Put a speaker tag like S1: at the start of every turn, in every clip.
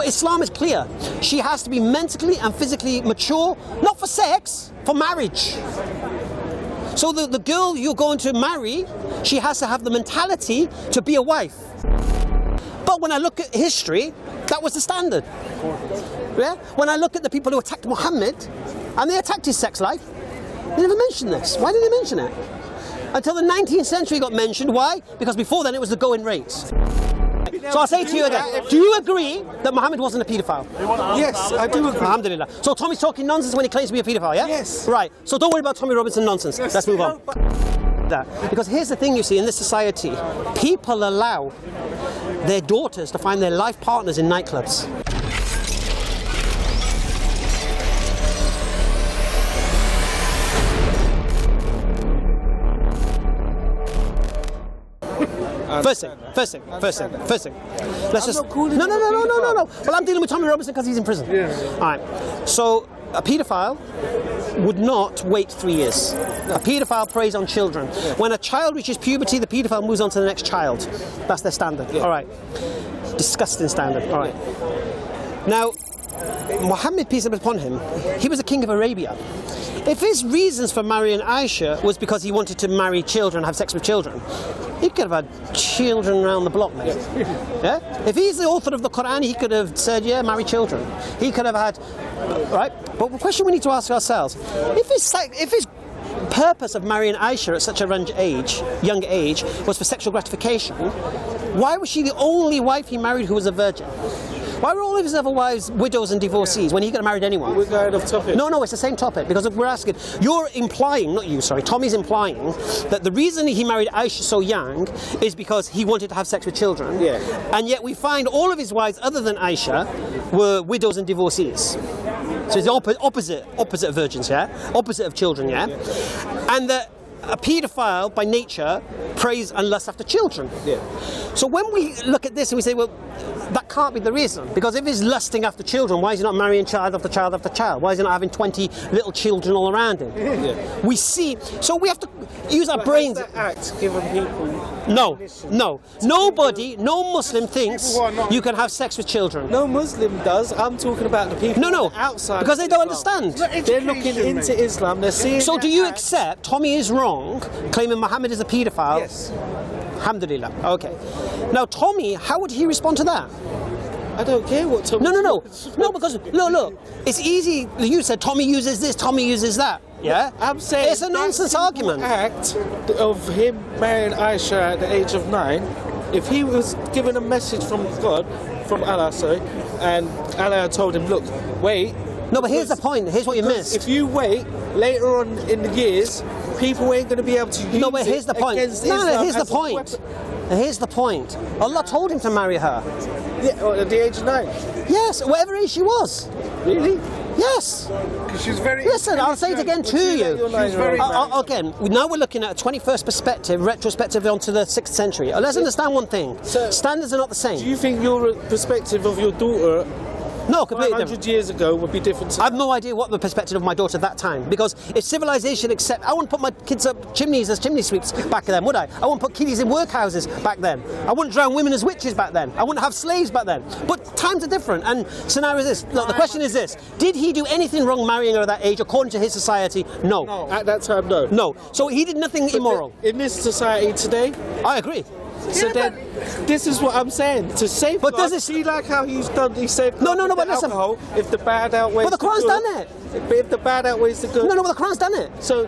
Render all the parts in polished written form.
S1: But Islam is clear. She has to be mentally and physically mature, not for sex, for marriage. So the girl you're going to marry, she has to have the mentality to be a wife. But when I look at history, that was the standard. Yeah? When I look at the people who attacked Muhammad, and they attacked his sex life, they never mentioned this. Why did they mention it? Until the 19th century got mentioned. Why? Because before then it was the going rates. So I'll say to you again, do you agree that Muhammad wasn't a paedophile?
S2: Yes, I do agree.
S1: Alhamdulillah. So Tommy's talking nonsense when he claims to be a paedophile, yeah?
S2: Yes.
S1: Right, so don't worry about Tommy Robinson nonsense.
S2: Yes.
S1: Let's move on. Because here's the thing, you see, in this society, people allow their daughters to find their life partners in nightclubs. First thing. Let's just. No. Well, I'm dealing with Tommy Robinson because he's in prison.
S2: Yeah.
S1: All right. So a paedophile would not wait 3 years. A paedophile preys on children. Yeah. When a child reaches puberty, the paedophile moves on to the next child. That's their standard. Yeah. All right. Disgusting standard. All right. Now, Muhammad, peace be upon him, he was a king of Arabia. If his reasons for marrying Aisha was because he wanted to marry children, have sex with children, he could have had children around the block, mate. Yeah? If he's the author of the Quran, he could have said, yeah, marry children. He could have had, right? But the question we need to ask ourselves, if his purpose of marrying Aisha at such a young age was for sexual gratification, why was she the only wife he married who was a virgin? Why were all of his other wives widows and divorcees when he could have married anyone?
S2: We're going off topic.
S1: No, it's the same topic, because we're asking, you're implying, not you, sorry, Tommy's implying that the reason he married Aisha so young is because he wanted to have sex with children.
S2: Yeah.
S1: And yet we find all of his wives other than Aisha were widows and divorcees. So it's the opposite of virgins, yeah? Opposite of children, yeah? And that a paedophile by nature preys and lusts after children.
S2: Yeah.
S1: So when we look at this and we say, well, that can't be the reason, because if he's lusting after children, why is he not marrying child after child after child? Why is he not having 20 little children all around him?
S2: Yeah.
S1: We see, so we have to use our brains.
S2: Has that act given people?
S1: No. Nobody, no Muslim thinks you can have sex with children.
S2: No Muslim does. I'm talking about the people outside.
S1: Because they don't understand.
S2: They're looking into Islam. They're seeing.
S1: So do you accept Tommy is wrong, claiming Muhammad is a paedophile?
S2: Yes.
S1: Alhamdulillah. Okay. Now Tommy, how would he respond to that?
S2: I don't care what Tommy.
S1: No, because look, it's easy. You said Tommy uses this, Tommy uses that. Yeah,
S2: I'm saying
S1: it's a nonsense argument.
S2: Act of him marrying Aisha at the age of 9. If he was given a message from God, from Allah, and Allah told him, look, wait.
S1: No, but here's the point. Here's what you missed.
S2: If you wait later on in the years, people ain't going to be able to use
S1: No, but here's the point. Here's the point. Here's the point. Allah told him to marry her.
S2: Yeah, at the age of 9.
S1: Yes, whatever age she was.
S2: Really?
S1: Yes.
S3: Because she's very.
S1: Listen, I'll say it again to you.
S3: She's very.
S1: Again, now we're looking at a 21st perspective, retrospective onto the 6th century. Let's understand one thing.
S2: So,
S1: standards are not the same.
S2: Do you think your perspective of your daughter
S1: No, completely
S2: 500
S1: different.
S2: years ago would be different?
S1: I have no idea what the perspective of my daughter at that time, because if civilization I wouldn't put my kids up chimneys as chimney sweeps back then, would I? I wouldn't put kiddies in workhouses back then. I wouldn't drown women as witches back then. I wouldn't have slaves back then. But times are different, and scenario is this. Look, the question is this: did he do anything wrong marrying her at that age, according to his society? No.
S2: At that time, no.
S1: No. So he did nothing immoral.
S2: In this society today,
S1: I agree.
S2: So then, this is what I'm saying. To safeguard,
S1: but does it
S2: see like how he's done? He safeguarded
S1: No, but listen.
S2: alcohol. If the bad outweighs
S1: But the Quran's
S2: good,
S1: done it.
S2: But if the bad outweighs the good,
S1: No, but the Quran's done it.
S2: So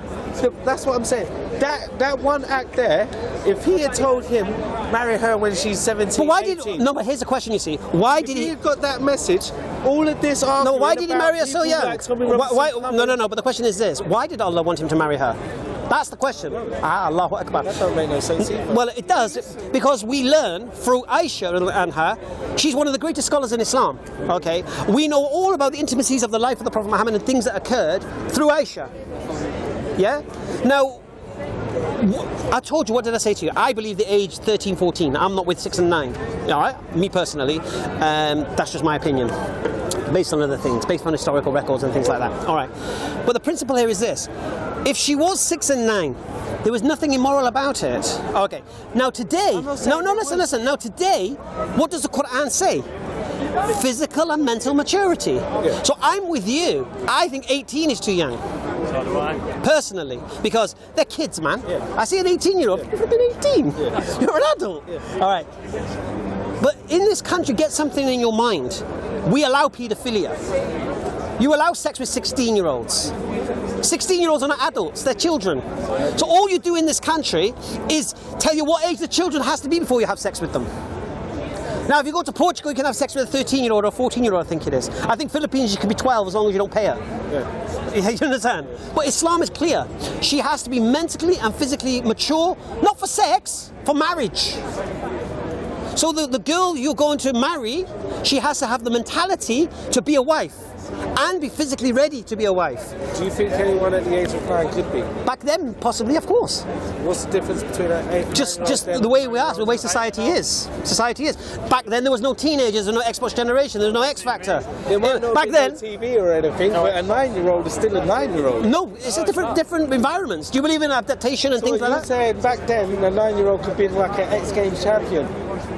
S2: that's what I'm saying. That one act there, if he had told him marry her when she's 17,
S1: But why
S2: 18,
S1: did? No, but here's the question. You see, why did
S2: he
S1: he?
S2: had got that message? All of this.
S1: No, why did he marry her so young?
S2: Like Tommy Robinson,
S1: No. But the question is this: why did Allah want him to marry her? That's the question. Allahu Akbar.
S2: That don't make no sense either.
S1: Well, it does, because we learn through Aisha and her. She's one of the greatest scholars in Islam. Okay, we know all about the intimacies of the life of the Prophet Muhammad and things that occurred through Aisha. Yeah. Now, I told you. What did I say to you? I believe the age 13, 14. I'm not with 6 and 9. All right, me personally. That's just my opinion, based on other things, based on historical records and things like that. All right. But the principle here is this: if she was 6 and 9, there was nothing immoral about it. Okay. Now today, listen. Now today, what does the Quran say? physical and mental maturity.
S2: Yeah.
S1: So I'm with you. I think 18 is too young.
S3: So do I.
S1: Personally, because they're kids, man.
S2: Yeah.
S1: I see an 18-year-old, you've been 18.
S2: Yeah.
S1: You're an adult.
S2: Yeah.
S1: All right. But in this country, get something in your mind. We allow paedophilia. You allow sex with 16-year-olds. 16-year-olds are not adults, they're children. So all you do in this country is tell you what age the children has to be before you have sex with them. Now, if you go to Portugal, you can have sex with a 13-year-old or a 14-year-old, I think it is. I think Philippines, you can be 12 as long as you don't pay her.
S2: Yeah.
S1: You understand? But Islam is clear. She has to be mentally and physically mature, not for sex, for marriage. So the girl you're going to marry, she has to have the mentality to be a wife and be physically ready to be a wife.
S2: Do you think anyone at the age of 9 could be?
S1: Back then, possibly, of course.
S2: What's the difference between an 8
S1: Just the way we are, the way society is. Society is. Back then, there was no teenagers, there was no Xbox generation, there was no X Factor. Back then,
S2: TV or anything, but a 9-year-old is still a 9-year-old.
S1: no, it's a different environments. Do you believe in adaptation and
S2: So
S1: things
S2: you're
S1: like that?
S2: saying back then a 9-year-old could be like an X Games champion?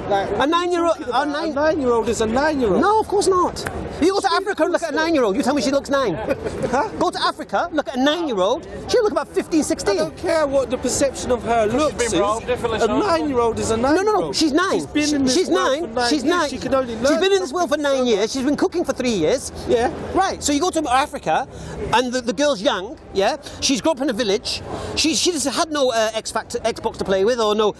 S2: Like,
S1: A 9-year-old,
S2: a 9-year-old is a 9-year-old.
S1: No, of course not. You go to Africa and look at a 9-year-old, you tell me she looks 9.
S2: Huh?
S1: Go to Africa, look at a 9-year-old, she'll look about 15,
S2: I
S1: 16.
S2: don't care what the perception of her looks is. A 9-year-old is a 9-year-old.
S1: No, she's 9.
S2: She's been in this
S1: She's
S2: world
S1: 9.
S2: for 9
S1: She's
S2: years.
S1: 9.
S2: She can only learn.
S1: She's been in this world for 9
S2: something.
S1: years. She's been cooking for 3 years.
S2: Yeah.
S1: Right. So you go to Africa, and the girl's young. Yeah. She's grown up in a village. She just had no Xbox to play with, or no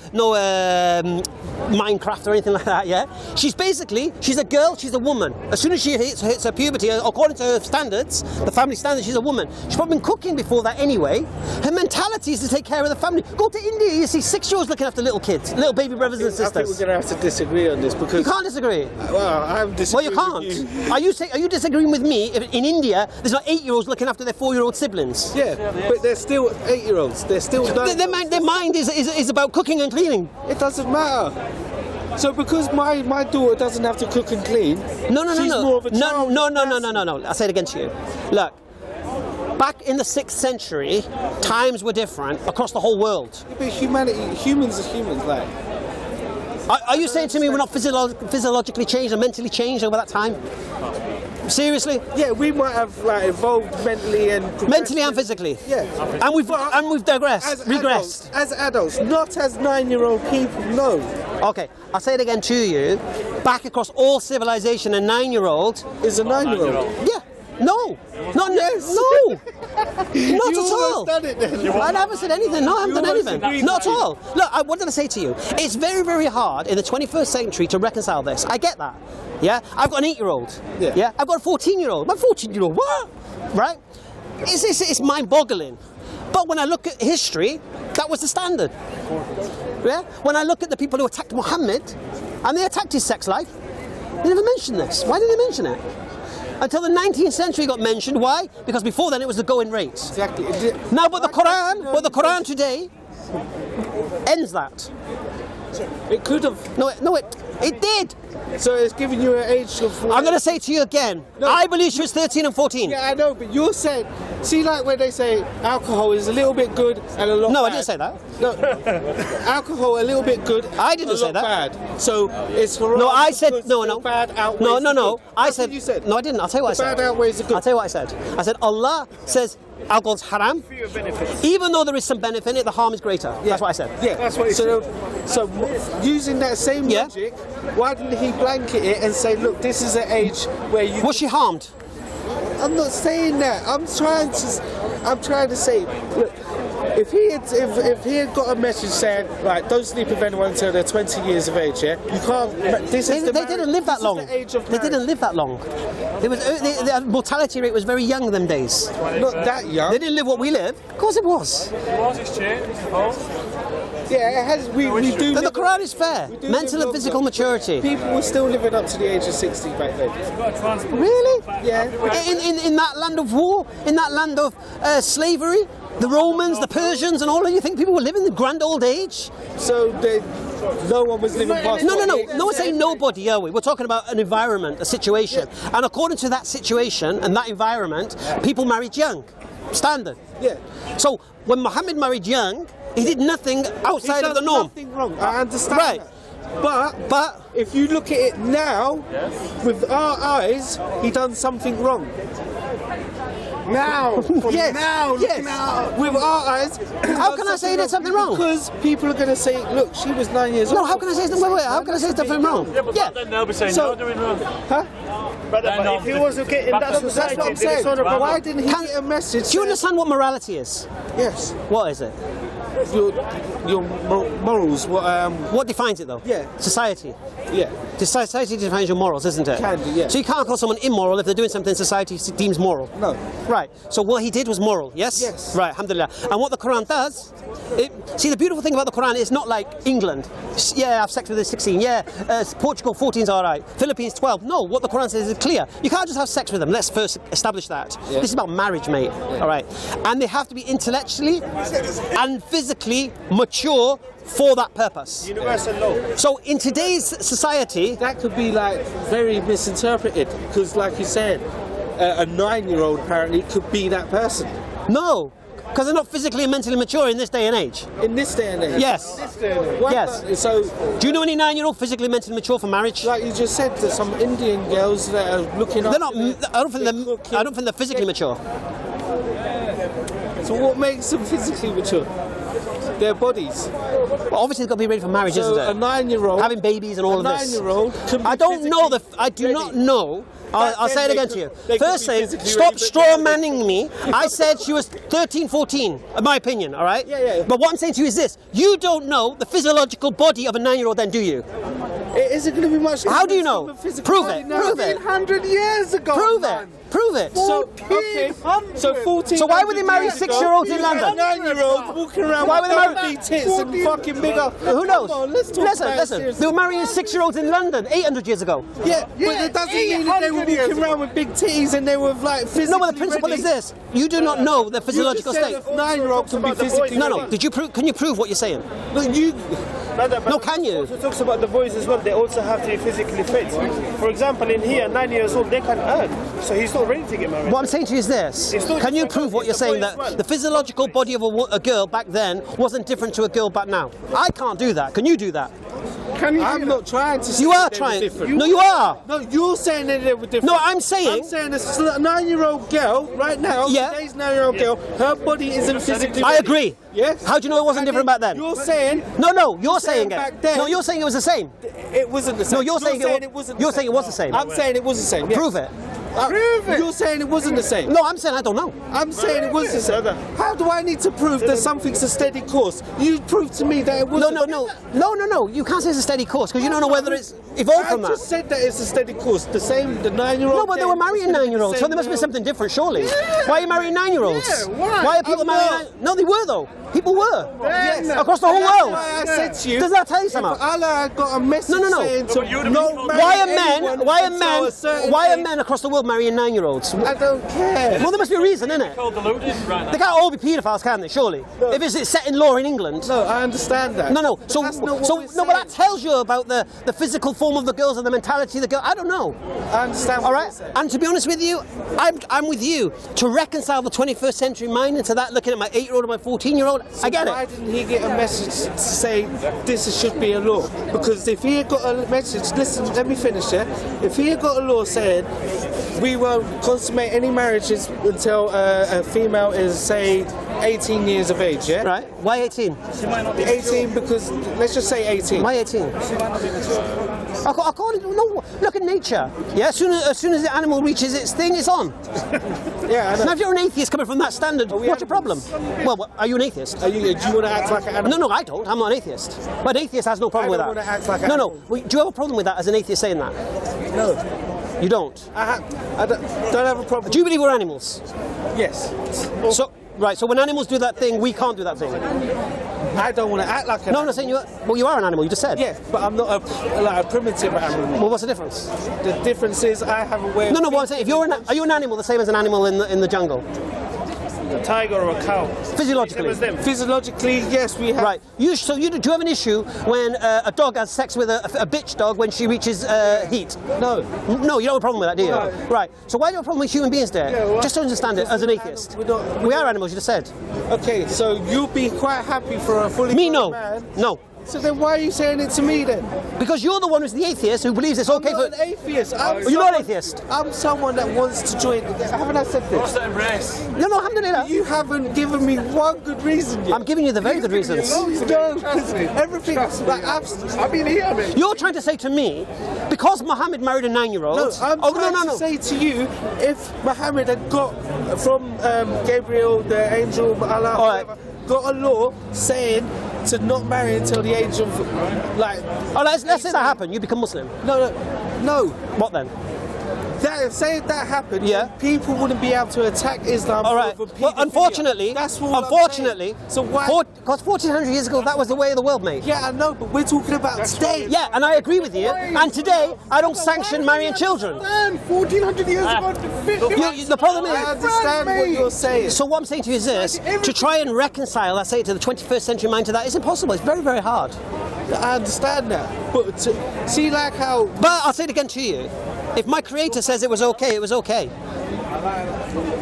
S1: Minecraft or anything like that. Yeah. She's a girl. She's a woman. As soon as she hits her puberty, according to her standards, the family standards, she's a woman. She's probably been cooking before that anyway. Her mentality is to take care of the family. Go to India, you see 6-year-olds looking after little kids, little baby brothers and
S2: I think
S1: sisters.
S2: we're going to have to disagree on this because...
S1: You can't disagree.
S2: Well, I'm
S1: Well,
S2: disagreeing
S1: you can't.
S2: with you.
S1: Are you disagreeing with me if in India there's not 8-year-olds looking after their 4-year-old siblings?
S2: Yeah, but they're still 8-year-olds. They're still...
S1: Their mind is about cooking and cleaning.
S2: It doesn't matter. So because my daughter doesn't have to cook and clean, she's more of a child.
S1: No. I'll say it again to you. Look, back in the 6th century, times were different across the whole world.
S2: Yeah, but humans are humans, like.
S1: Are you saying to me we're not physiologically changed and mentally changed over that time? Seriously?
S2: Yeah, we might have like evolved mentally and
S1: Mentally and physically.
S2: Yeah,
S1: And we've digressed, regressed.
S2: As adults, not as 9-year-old people. No.
S1: Okay, I'll say it again to you. Back across all civilization, a 9-year-old
S2: Is a 9-year-old.
S1: Yeah. No. Not
S2: Yes.
S1: no. Not
S2: You
S1: at all.
S2: almost done it then.
S1: I haven't said anything. No, I haven't done
S2: almost
S1: anything.
S2: agreed
S1: Not at
S2: with you.
S1: all. Look, what did I say to you? It's very, very hard in the 21st century to reconcile this. I get that. Yeah? I've got an 8-year-old.
S2: Yeah.
S1: I've got a 14-year-old. My 14-year-old, what? Right? It's mind-boggling. But when I look at history, that was the standard. Yeah? When I look at the people who attacked Muhammad, and they attacked his sex life, they never mentioned this. Why did they mention it? Until the 19th century got mentioned. Why? Because before then it was the going rate.
S2: Exactly.
S1: Now, but the Quran today ends that.
S2: It could have.
S1: It did.
S2: So it's giving you an age of.
S1: I'm going to say to you again.
S2: No.
S1: I believe she was 13 and 14.
S2: Yeah, I know, but you're saying. See, like when they say alcohol is a little bit good and a lot.
S1: No,
S2: bad.
S1: I didn't say that.
S2: No, alcohol a little bit good.
S1: I didn't
S2: a
S1: say
S2: lot
S1: that.
S2: Bad. So it's haram.
S1: No, I said
S2: because
S1: no.
S2: the bad outweighs
S1: No.
S2: the good.
S1: I
S2: That's
S1: said
S2: what you said.
S1: No, I didn't. I'll tell you what
S2: The
S1: I said.
S2: bad outweighs the good.
S1: I'll tell you what I said. I said Allah says alcohol's haram. Even though there is some benefit in it, the harm is greater. That's what I said.
S2: Yeah,
S3: That's what he
S2: so using that same
S1: Yeah.
S2: logic, why didn't he blanket it and say, look, this is an age where you...
S1: Was she harmed?
S2: I'm not saying that. I'm trying to say, look, if he had got a message saying, right, don't sleep with anyone until they're 20 years of age, yeah, you can't.
S1: They didn't live that long.
S2: This is the age of
S1: They didn't live that long. It was the mortality rate was very young in them days.
S2: Not that young.
S1: They didn't live what we live. Of course it was.
S3: It's changed, I suppose.
S2: Yeah, it has. We do.
S1: But the
S2: live-
S1: Quran is fair.
S2: we do
S1: Mental
S2: live
S1: and physical
S2: longer.
S1: maturity.
S2: People were still living up to the age of 60 back then.
S1: Really?
S2: Yeah.
S1: In that land of war, in that land of slavery, the Romans, the Persians, and all of you think people were living in grand old age?
S2: So no one was living past.
S1: No.
S2: 48.
S1: No one's saying nobody, are we? We're talking about an environment, a situation. And according to that situation and that environment, people married young. Standard.
S2: Yeah.
S1: So when Muhammad married young, he did nothing outside of the norm.
S2: Nothing wrong. I understand.
S1: Right.
S2: That. But if you look at it now, with our eyes, he done something wrong. Now, yes. With our eyes,
S1: how can I say he did something wrong?
S2: Because people are going to say, look, she was 9 years old.
S1: No, how can I say how can I say something wrong?
S3: Yeah, but then they'll be saying you're doing wrong.
S2: Huh?
S3: But if he wasn't getting that society,
S2: that's what I'm saying. Why didn't he get a message?
S1: Do you understand what morality is?
S2: Yes.
S1: What is it?
S2: Your morals.
S1: What defines it though?
S2: Yeah.
S1: Society.
S2: Yeah.
S1: Society defines your morals, isn't it?
S2: Can do, yeah.
S1: So you can't call someone immoral if they're doing something society deems moral.
S2: No.
S1: Right. So what he did was moral, yes?
S2: Yes.
S1: Right, alhamdulillah. And what the Quran does, see the beautiful thing about the Quran, it's not like England. Yeah, I've sex with her 16. Yeah, Portugal 14's alright. Philippines 12. No, what the Quran says is clear. You can't just have sex with them. Let's first establish that. Yeah. This is about marriage, mate. Yeah. Alright. And they have to be intellectually and physically mature for that purpose.
S3: Universal law.
S1: So in today's society,
S2: that could be like very misinterpreted because, like you said, a 9-year-old apparently could be that person.
S1: No, because they're not physically and mentally mature in this day and age.
S2: In this day and age.
S1: Yes.
S2: This day and age.
S1: Yes.
S2: So,
S1: do you know any 9-year-old physically mentally mature for marriage?
S2: Like you just said, that some Indian girls that are looking.
S1: They're not. I don't think they're physically mature.
S2: So what makes them physically mature? Their bodies.
S1: Well, obviously, they've got to be ready for marriage, isn't it?
S2: A 9-year-old
S1: having babies and all of this.
S2: A 9-year-old.
S1: I don't know I do not know. I'll say it again to you. First thing, stop straw manning me. I said she was 13, 14, in my opinion, all right?
S2: Yeah.
S1: But what I'm saying to you is this. You don't know the physiological body of a 9-year-old then, do you?
S2: It isn't going to be much.
S1: How do you know? Prove it. Prove it.
S2: 100 years ago.
S1: Prove it. Prove it.
S2: So, okay. So 14.
S1: So why would they marry 6-year-olds in London?
S2: 9-year-olds walking around
S1: why
S2: with
S1: would they marry
S2: big tits and fucking bigger.
S1: Who knows?
S2: Come on, let's talk
S1: listen. They were marrying 6-year-olds in London 800 years ago.
S2: Yeah, but it doesn't mean that they were walking around with big titties and they were like physically.
S1: No, but the principle is this: you do not know the physiological state.
S2: A 9-year-old can be physically.
S1: No. Did you prove? Can you prove what you're saying?
S2: But you.
S1: No, can you?
S3: Also talks about the boys as well. They also have to be physically fit. For example, in here, 9 years old, they can earn. So he's not ready to get married.
S1: What I'm saying to you is this: can you prove what you're saying, that the physiological body of a girl back then wasn't different to a girl back now? I can't do that. Can you do that?
S2: I'm not trying to say
S1: you are
S2: they
S1: trying.
S2: were different.
S1: No, you are.
S2: No, you're saying that they were different.
S1: No, I'm saying
S2: a 9-year-old girl right now.
S1: Yeah.
S2: Today's 9-year-old girl, her body isn't physically.
S1: I agree.
S2: Yes.
S1: How do you know it wasn't different back then?
S2: You're saying.
S1: No, you're saying it.
S2: Back then,
S1: no, you're saying it was the same.
S2: It wasn't the same.
S1: No, you're saying
S2: it wasn't.
S1: You're saying it was the same.
S2: I'm saying it was the same. Yes.
S1: Prove it.
S2: Prove it. You're saying it wasn't the same.
S1: No, I'm saying I don't know.
S2: I'm saying it was the same. How do I need to prove that something's a steady course? You prove to me that it wasn't.
S1: No. You can't say it's a steady course because you don't know whether it's evolved from that.
S2: I just said that it's a steady course. The 9-year-old.
S1: No, but they were marrying 9-year-olds, so there must be something different, surely. Yeah. Why are you marrying 9-year-olds?
S2: Yeah, why?
S1: Why are people marrying? No, they were though. People were.
S2: Yes.
S1: Across the whole world.
S2: Why I said to you.
S1: Does that tell you something?
S2: If Allah got a message saying to
S1: why are men across the world marrying 9-year-olds?
S2: I don't care.
S1: Well, there must be a reason, innit? They can't all be paedophiles, can they? Surely. No. If it's set in law in England.
S2: No, I understand that.
S1: No. So but that tells you about the physical form of the girls and the mentality of the girl. I don't know.
S2: I understand.
S1: All right. And to be honest with you, I'm with you. To reconcile the 21st century mind into that, looking at my 8-year-old and my 14-year-old, I get it.
S2: Why didn't he get a message to say this should be a law? Because if he had got a message, listen, let me finish it. If he had got a law saying we won't consummate any marriages until a female is, say, 18 years of age, yeah?
S1: Right. Why 18?
S2: 18 because, let's just say 18.
S1: Why 18? I call it, no, look at nature. Yeah, as soon as the animal reaches its thing, it's on.
S2: Yeah, I know.
S1: Now if you're an athist coming from that standard, what's your problem? Well, are you an athist?
S2: Do you want to act like an animal?
S1: No, I don't. I'm not an atheist. But an atheist has no problem with that.
S2: I don't want to act like an
S1: animal.
S2: animal.
S1: Well, do you have a problem with that as an atheist saying that?
S2: No.
S1: You don't?
S2: I don't have a problem.
S1: Do you believe we're animals?
S2: Yes.
S1: So when animals do that thing, we can't do that thing.
S2: I don't want to act like an animal.
S1: I'm not saying you are. Well, you are an animal, you just said.
S2: Yes, but I'm not a primitive animal.
S1: Well, what's the difference?
S2: The difference is I have a way of...
S1: No, what I'm saying, if are you an animal the same as an animal in the jungle?
S3: A tiger or a cow?
S1: Physiologically.
S2: Physiologically, yes, we have.
S1: Right. Do you have an issue when a dog has sex with a bitch dog when she reaches heat?
S2: No.
S1: No, you don't have a problem with that, do you?
S2: No.
S1: Right. So why do you have a problem with human beings there?
S2: Yeah,
S1: just to understand it as an atheist. We are animals, you just said.
S2: Okay, so you'll be quite happy for a fully grown man.
S1: No.
S2: So then why are you saying it to me then?
S1: Because you're the one who's the atheist who believes it's okay
S2: I'm
S1: for...
S2: not an atheist.
S1: You're not an atheist.
S2: I'm someone that wants to join. Haven't I said this?
S1: No, alhamdulillah.
S2: You haven't given me one good reason yet.
S1: I'm giving you the very good reasons.
S2: No, because everything. Like, I've been here.
S1: You're trying to say to me, because Muhammad married a 9-year-old...
S2: No, I'm trying to say to you, if Muhammad had got from Gabriel, the angel of Allah,
S1: Alright.
S2: got a law saying to not marry until the age of, like...
S1: Oh, let's say that happened, you become Muslim.
S2: No.
S1: What then?
S2: Say if that happened,
S1: Yeah.
S2: people wouldn't be able to attack Islam.
S1: All right. Well, unfortunately,
S2: that's what I'm saying. So why?
S1: Because 1400 years ago, that was the way of the world, mate.
S2: Yeah, I know, but we're talking about today.
S1: Yeah, and I agree with you. And today, I don't sanction marrying children.
S4: 1400 years ago.
S1: The problem
S2: I
S1: is...
S2: understand what you're saying.
S1: So what I'm saying to you is this: to try and reconcile, I say, to the 21st century mind to that is impossible. It's very, very hard.
S2: I understand that, but see, like how.
S1: But I'll say it again to you: if my Creator says it was okay, it was okay.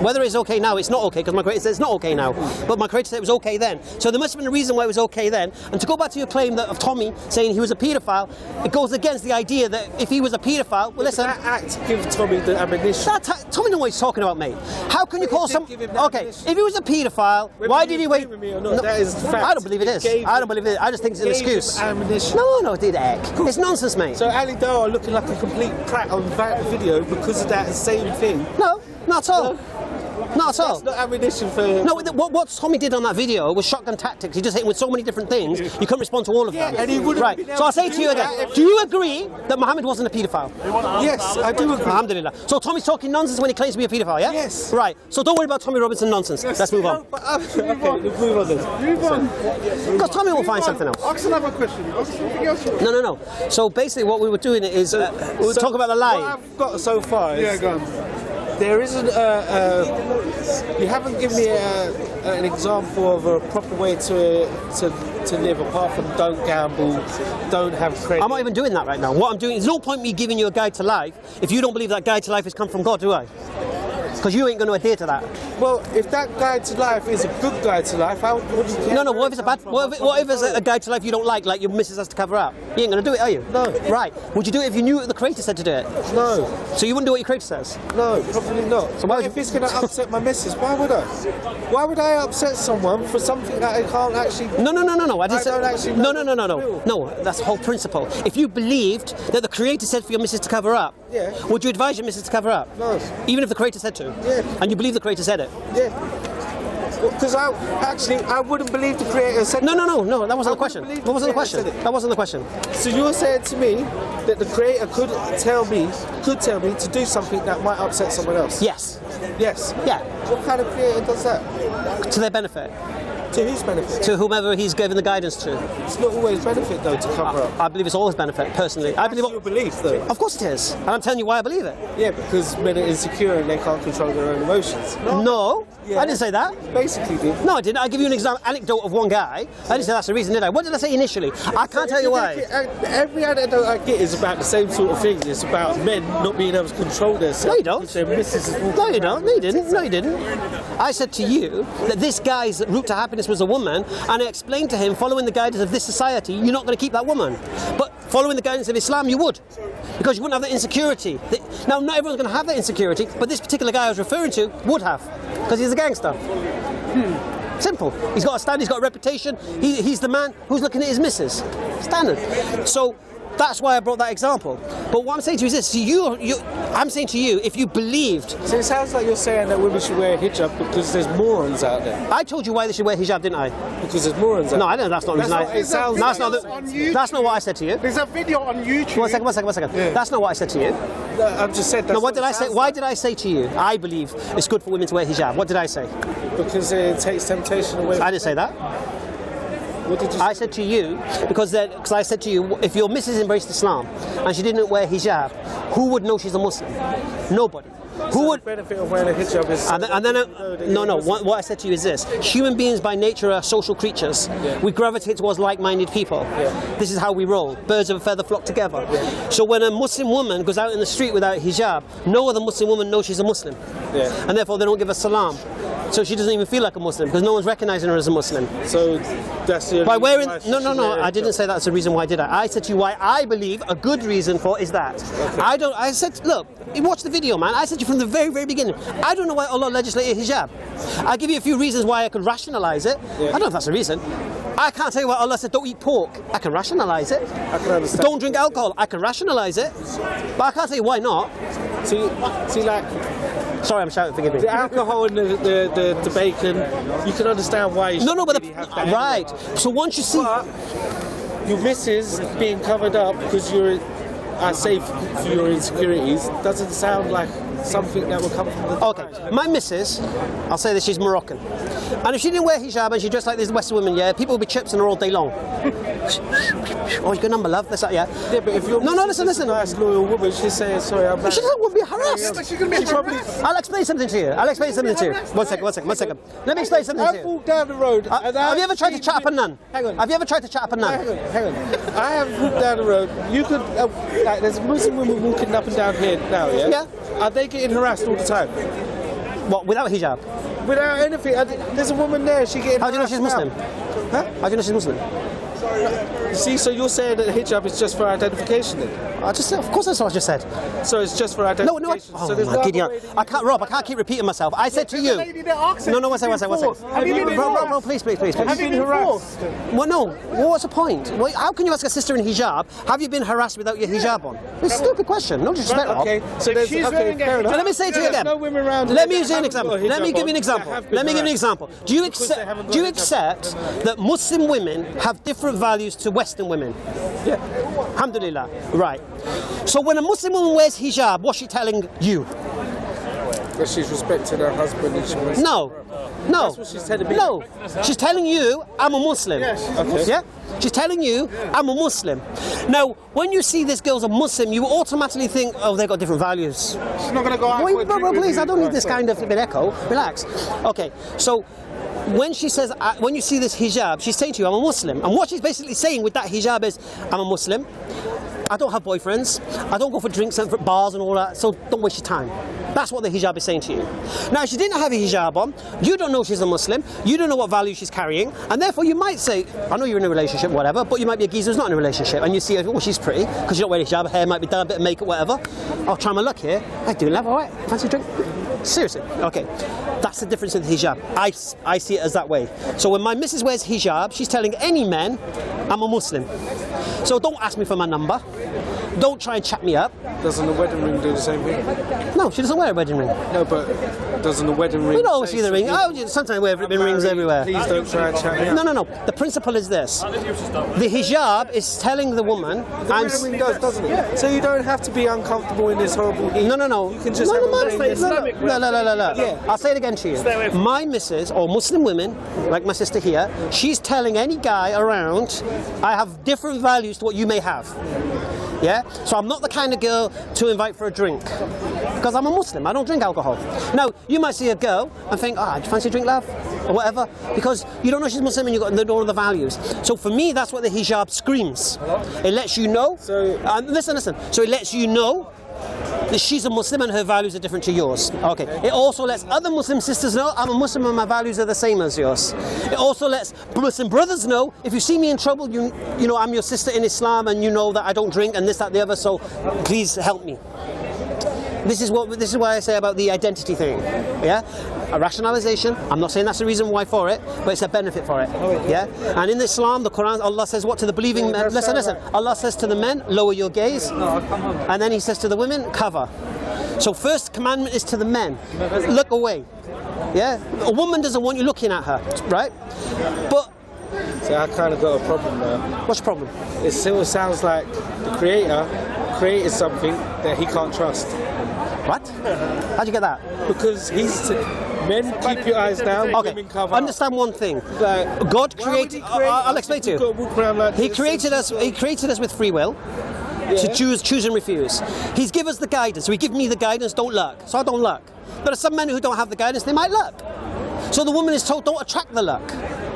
S1: Whether it's okay now, it's not okay, because my Creator says it's not okay now. But my Creator said it was okay then. So there must have been a reason why it was okay then. And to go back to your claim that of Tommy saying he was a paedophile, it goes against the idea that if he was a paedophile, well, listen.
S2: That act give Tommy the ammunition.
S1: Tommy knows what he's talking about, mate. How can you call some... Okay, if he was a paedophile, why did he wait...
S2: With me or not, that is fact.
S1: I don't believe it is. I don't believe it. I just think it's an excuse.
S2: Ammunition.
S1: No, it did heck. It's nonsense, mate.
S2: So EFDawah looking like a complete prat on that video because of that same thing.
S1: No, not at all.
S2: No.
S1: Not at all.
S2: That's not ammunition for...
S1: No, what Tommy did on that video was shotgun tactics. He just hit him with so many different things, you couldn't respond to all of them.
S2: And he wouldn't
S1: right.
S2: been able
S1: So I'll
S2: to
S1: say to you
S2: do
S1: again,
S2: that.
S1: do you agree that Muhammad wasn't a paedophile?
S2: Yes, I do agree.
S1: Alhamdulillah. So Tommy's talking nonsense when he claims to be a paedophile, yeah?
S2: Yes.
S1: Right. So don't worry about Tommy Robinson nonsense. Let's move on.
S2: Okay, move on then.
S4: Move on.
S1: Because Tommy will find something else.
S4: Ask another question. Ask something else.
S1: No. So basically what we were doing is, we'll talk about the lie.
S2: What I've got so far is...
S4: Yeah, go on.
S2: There isn't you haven't given me an example of a proper way to live apart from don't gamble, don't have credit.
S1: I'm not even doing that right now. What I'm doing, there's no point me giving you a guide to life if you don't believe that guide to life has come from God, do I? Because you ain't going to adhere to that.
S2: Well, if that guide to life is a good guide to life, how would you care?
S1: No, what if it's a bad? What if it's a guide to life you don't like your missus has to cover up? You ain't going to do it, are you?
S2: No.
S1: Right. Would you do it if you knew the Creator said to do it?
S2: No.
S1: So you wouldn't do what your Creator says?
S2: No, probably not.
S1: So why would
S2: if it's going to upset my missus, why would I? Why would I upset someone for something that I can't actually...
S1: No. I didn't say...
S2: don't actually
S1: No.
S2: know.
S1: No, that's the whole principle. If you believed that the Creator said for your missus to cover up,
S2: Yeah.
S1: would you advise your missus to cover up?
S2: No.
S1: Even if the Creator said to?
S2: Yeah.
S1: And you believe the Creator said it?
S2: Yeah. Because I wouldn't believe the Creator said...
S1: No, that wasn't the question.
S2: believe
S1: That wasn't the
S2: the
S1: question.
S2: Creator said it.
S1: That wasn't the question.
S2: So you're saying to me that the Creator could tell me to do something that might upset someone else?
S1: Yes.
S2: Yes.
S1: Yeah.
S2: What kind of Creator does that?
S1: To their benefit.
S2: To whose benefit?
S1: To whomever he's given the guidance to.
S2: It's not always benefit though to cover up.
S1: I believe it's always benefit, personally. I believe...
S2: That's your belief though.
S1: Of course it is. And I'm telling you why I believe it.
S2: Yeah, because men are insecure and they can't control their own emotions.
S1: No,
S2: Yeah.
S1: I didn't say that.
S2: Basically did.
S1: No, I didn't. I give you an anecdote of one guy. I didn't say that's the reason, did I? What did I say initially? I can't tell you why.
S2: Every anecdote I get is about the same sort of thing. It's about men not being able to control themselves.
S1: No, you don't.
S2: Their missus is walking
S1: No, you
S2: around.
S1: don't. No, you didn't. No, you didn't. I said to you that this guy's route to happiness was a woman, and I explained to him, following the guidance of this society, you're not going to keep that woman. But following the guidance of Islam, you would. Because you wouldn't have that insecurity. Now, not everyone's going to have that insecurity, but this particular guy I was referring to would have. Because he's a gangster. Simple. He's got a stand, he's got a reputation, he's the man who's looking at his missus. Standard. So that's why I brought that example. But what I'm saying to you is this, I'm saying to you, if you believed...
S2: So it sounds like you're saying that women should wear a hijab because there's morons out there.
S1: I told you why they should wear hijab, didn't I?
S2: Because there's morons out
S1: No,
S2: there.
S1: I don't. That's not the reason.
S2: That's what it sounds
S1: that's
S2: like.
S1: not that's not what I said to you.
S4: There's a video on YouTube.
S1: One second.
S2: Yeah.
S1: That's not what I said to you.
S2: No, I've just said that.
S1: No, what did I say? Why did I say to you? I believe it's good for women to wear hijab. What did I say?
S2: Because it takes temptation away.
S1: I didn't say that.
S2: What did you
S1: I said to you because I said to you, if your missus embraced Islam and she didn't wear hijab, who would know she's a Muslim? Nobody. Who would?
S2: The benefit of wearing a hijab is...
S1: What I said to you is this: human beings by nature are social creatures.
S2: Yeah.
S1: We gravitate towards like-minded people.
S2: Yeah.
S1: This is how we roll. Birds of a feather flock together.
S2: Yeah.
S1: So when a Muslim woman goes out in the street without hijab, no other Muslim woman knows she's a Muslim.
S2: Yeah.
S1: And therefore they don't give a salam. So she doesn't even feel like a Muslim because no one's recognizing her as a Muslim.
S2: So that's the
S1: By wearing,
S2: why she
S1: no,
S2: should wear
S1: I
S2: a
S1: didn't
S2: hijab.
S1: say that's the reason why did I said to you why I believe a good reason for is that.
S2: Okay.
S1: I said, look, watch the video, man. I said to you from the very, very beginning, I don't know why Allah legislated hijab. I'll give you a few reasons why I could rationalize it.
S2: Yeah.
S1: I don't know if that's a reason. I can't tell you why Allah said don't eat pork. I can rationalize it.
S2: I can understand.
S1: Don't drink alcohol. I can rationalize it. But I can't tell you why not.
S2: See, like
S1: Sorry, I'm shouting, forgive me.
S2: the alcohol and the bacon, you can understand why you
S1: No, but
S2: really have that
S1: right. So once you see,
S2: But your missus being covered up because you're safe for your insecurities doesn't sound like something that will come from the
S1: okay, my missus, I'll say this, she's Moroccan, and if she didn't wear hijab and she dressed like these Western women, yeah, people would be chipsing her all day long. Oh, good number, love. That's that, yeah.
S2: Yeah, but if you're
S1: listen.
S2: a nice loyal woman, she's saying sorry, I'm
S1: She doesn't want to be harassed.
S4: But she's going to be probably.
S1: I'll explain something to you. One second. Let me explain something to
S2: I
S1: you.
S2: walked down the road. and
S1: Have
S2: I
S1: you ever tried to
S2: seen
S1: chat up a nun?
S2: Hang on.
S1: Have you ever tried to chat up a nun?
S2: Hang on. I have walked down the road. You could, like, there's Muslim women walking up and down here now, yeah?
S1: Yeah.
S2: Are they getting harassed all the time?
S1: What, without hijab?
S2: Without anything. There's a woman there, she getting
S1: How do you know she's
S2: harassed
S1: Muslim?
S2: now. Huh?
S1: How do you know she's Muslim?
S2: See, so you're saying that hijab is just for identification then?
S1: Of course that's what I just said.
S2: So it's just for
S1: No,
S2: identification?
S1: oh
S2: so there's
S1: my
S2: no other
S1: Gideon.
S2: way that you
S1: I can't, Rob, I can't keep repeating myself. I said to you. No, one second.
S4: Have you been
S1: Bro, please.
S4: Have you been harassed?
S1: Well, no. Well, what's the point? Well, how can you ask a sister in hijab, have you been harassed without your hijab on? It's a stupid question. No disrespect, Rob.
S2: Okay, so there's,
S4: she's
S2: okay,
S4: wearing a
S2: fair
S4: hijab.
S2: enough.
S1: So let me say it to you
S2: There's
S1: again.
S2: no women around
S1: Let me
S2: here
S1: use you an
S2: that haven't
S1: example.
S2: got
S1: Let me
S2: hijab
S1: give you an
S2: on,
S1: example.
S2: that have been
S1: Let me give you an
S2: harassed.
S1: example. Do you accept that Muslim women have different values to Western women?
S2: Yeah.
S1: Alhamdulillah. Right. So when a Muslim woman wears hijab, what's she telling you?
S2: But she's respecting her husband and she wants
S1: No.
S2: That's what she's telling me.
S1: No. She's telling you, I'm a Muslim.
S2: Okay.
S1: Yeah? She's telling you, I'm a Muslim. Now, when you see this girl's a Muslim, you automatically think, oh, they've got different values.
S4: She's not going to go out for a
S1: Wait,
S4: drink
S1: bro,
S4: with
S1: please,
S4: you.
S1: I don't need this kind of echo. Relax. Okay, so when she says, when you see this hijab, she's saying to you, I'm a Muslim. And what she's basically saying with that hijab is, I'm a Muslim. I don't have boyfriends. I don't go for drinks and for bars and all that, so don't waste your time. That's what the hijab is saying to you. Now, if she didn't have a hijab on, you don't know she's a Muslim, you don't know what value she's carrying, and therefore you might say, I know you're in a relationship, whatever, but you might be a geezer who's not in a relationship, and you see, oh, she's pretty, because you don't wear a hijab, her hair might be done, a bit of makeup, whatever. I'll try my luck here. I do love, all right, fancy a drink? Seriously, okay. That's the difference in the hijab. I see it as that way. So when my missus wears hijab, she's telling any men, I'm a Muslim. So don't ask me for my number. Don't try and chat me up.
S2: Doesn't the wedding ring do the same thing?
S1: No, she doesn't wear a wedding ring.
S2: No, but doesn't the wedding ring?
S1: We don't always
S2: say
S1: see the ring.
S2: something?
S1: Oh, sometimes we have rings everywhere.
S2: Please don't try and chat me up.
S1: No. The principle is this. The hijab is telling the woman,
S2: The
S1: I'm...
S2: wedding ring does, doesn't it? So you don't have to be uncomfortable in this horrible heat.
S1: No.
S2: You can just
S1: no,
S2: have
S1: no,
S2: a
S1: man,
S2: ring.
S1: no.
S2: Yeah.
S1: I'll say it again to you. My missus, or Muslim women, like my sister here, she's telling any guy around, I have different values to what you may have. Yeah? So I'm not the kind of girl to invite for a drink. Because I'm a Muslim, I don't drink alcohol. Now, you might see a girl and think, do you fancy a drink, love? Or whatever. Because you don't know she's Muslim and you don't know the values. So for me, that's what the hijab screams. It lets you know.
S2: So-
S1: listen. So it lets you know that she's a Muslim and her values are different to yours. Okay. It also lets other Muslim sisters know I'm a Muslim and my values are the same as yours. It also lets Muslim brothers know if you see me in trouble, you know I'm your sister in Islam and you know that I don't drink and this, that, the other. So please help me. This is why I say about the identity thing. Yeah, a rationalization. I'm not saying that's the reason why for it, but it's a benefit for it. Yeah, and in Islam, the Quran, Allah says what to the believing men. Listen. Allah says to the men, lower your gaze, and then He says to the women, cover. So first commandment is to the men, look away. Yeah, a woman doesn't want you looking at her, right? But
S2: So I kind of got a problem there.
S1: what's the problem?
S2: It still sounds like the creator created something that he can't trust.
S1: What? How'd you get that?
S2: Because men keep your eyes down,
S1: Okay,
S2: women cover.
S1: understand one thing.
S2: Like,
S1: God
S2: why would
S1: created.
S2: he create
S1: I'll
S2: us
S1: explain
S2: if
S1: to
S2: we've
S1: you.
S2: got to walk around like
S1: He
S2: this?
S1: created us. He created us with free will to choose and refuse. He's given us the guidance. So He give me the guidance. Don't luck. So I don't luck. But there are some men who don't have the guidance. They might luck. So the woman is told, don't attract the luck.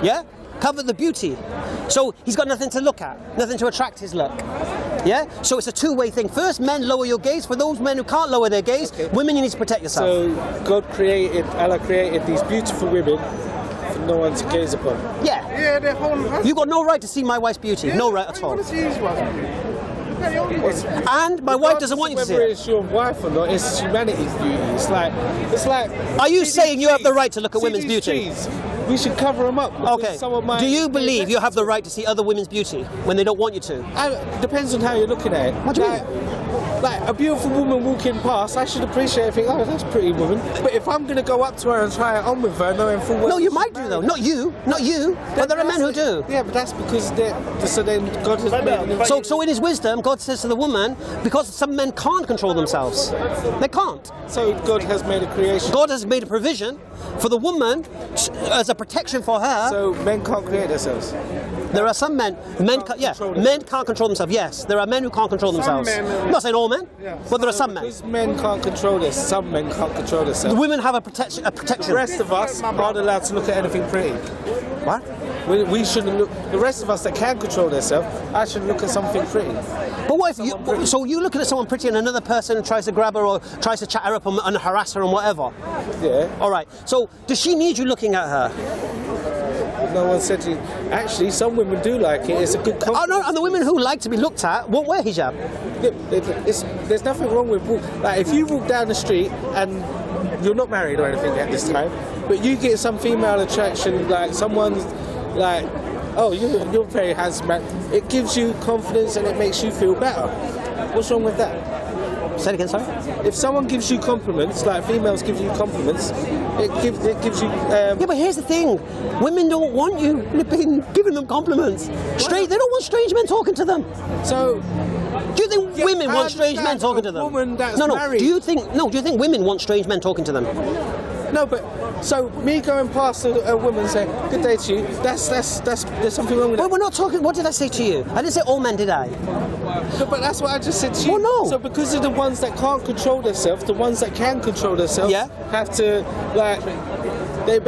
S1: Yeah. cover the beauty. So he's got nothing to look at, nothing to attract his look. Yeah? So it's a two-way thing. First, men, lower your gaze. For those men who can't lower their gaze, women, you need to protect yourself.
S2: So Allah created these beautiful women for no one to gaze upon.
S1: Yeah.
S4: Yeah, they're whole.
S1: You've got no right to see my wife's beauty. No right at all. And my wife doesn't want you to see
S2: Whether
S1: it.
S2: it's your wife or not, it's humanity's beauty. It's like.
S1: Are you saying you have the right to look at women's beauty?
S2: Trees, we should cover them up.
S1: Okay. Do you believe you have the right to see other women's beauty when they don't want you to?
S2: Depends on how you're looking at it.
S1: What do you mean?
S2: Like a beautiful woman walking past, I should appreciate it and think, oh, that's a pretty woman. But if I'm going to go up to her and try it on with her, knowing full well...
S1: No, you might do though. Not you. But there are men who do.
S2: Yeah, but that's because so then God has made...
S1: So in his wisdom, God says to the woman, because some men can't control themselves. They can't.
S2: So God has made a creation.
S1: God has made a provision for the woman as a protection for her.
S2: So men can't create themselves.
S1: There are some men can't control themselves. Yes, there are men who can't control themselves. I'm not saying all men, but there are some men.
S2: Because men can't control this, some men can't control themselves.
S1: The women have a protection.
S2: The rest of us aren't allowed to look at anything pretty.
S1: What?
S2: We shouldn't look. The rest of us that can control themselves, I should look at something pretty.
S1: But what if you? So you're looking at someone pretty, and another person tries to grab her or tries to chat her up and harass her and whatever.
S2: Yeah.
S1: All right. So does she need you looking at her?
S2: No one said to you. Actually, some women do like it. It's a good compliment.
S1: Oh no, and the women who like to be looked at won't wear hijab.
S2: There's nothing wrong with like if you walk down the street and you're not married or anything at this time, but you get some female attraction, like someone's like, oh, you're very handsome, man. It gives you confidence and it makes you feel better. What's wrong with that?
S1: Say it again, sorry?
S2: If someone gives you compliments, like females give you compliments, it gives you...
S1: Yeah, but here's the thing. Women don't want you giving them compliments. They don't want strange men talking to them.
S2: So...
S1: Do you think women want strange men talking to them?
S2: Woman that's
S1: no.
S2: married.
S1: Do you think women want strange men talking to them?
S2: No, but so me going past a woman saying "Good day to you," that's there's something wrong with that.
S1: Well, we're not talking. What did I say to you? I didn't say all men, did I?
S2: No, but that's what I just said to you.
S1: Well, no.
S2: So because of the ones that can't control themselves, the ones that can control themselves have to like. They're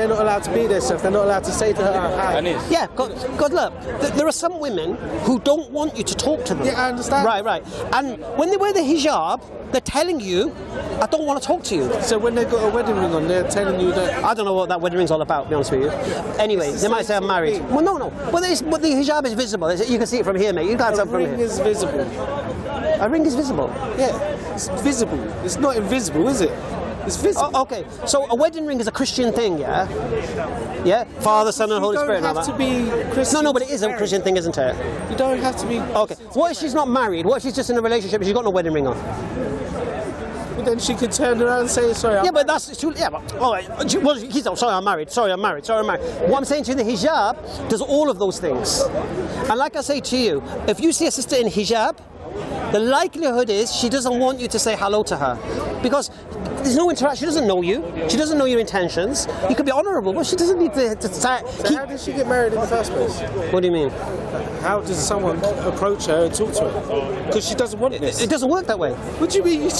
S2: not allowed to be themselves. They're not allowed to say to her, hi.
S1: Yeah, God, look, there are some women who don't want you to talk to them.
S2: Yeah, I understand.
S1: Right. And when they wear the hijab, they're telling you, I don't want to talk to you.
S2: So when they've got a wedding ring on, they're telling you that...
S1: I don't know what that wedding ring's all about, to be honest with you. Anyway, they might say I'm married. Well, no. But the hijab is visible. You can see it from here, mate. You can't see it from here.
S2: A ring is visible.
S1: A ring is visible?
S2: Yeah, it's visible. It's not invisible, is it? It's visible.
S1: Oh, okay, so a wedding ring is a Christian thing, yeah? Yeah? Father, Son and Holy Spirit.
S2: You don't have to be Christian.
S1: No, but it is a Christian thing, isn't it?
S2: You don't have to be...
S1: Okay, what if she's not married? What if she's just in a relationship and she's got no wedding ring on?
S2: But then she could turn around and say, sorry,
S1: yeah, but that's too... Yeah, but... All right, sorry, I'm married. What I'm saying to you, the hijab does all of those things. And like I say to you, if you see a sister in hijab, the likelihood is she doesn't want you to say hello to her. Because there's no interaction. She doesn't know you. She doesn't know your intentions. You could be honourable, but she doesn't need to
S2: So how did she get married in the first place?
S1: What do you mean?
S2: How does someone approach her and talk to her? Because she doesn't want this.
S1: It doesn't work that way.
S2: What do you mean?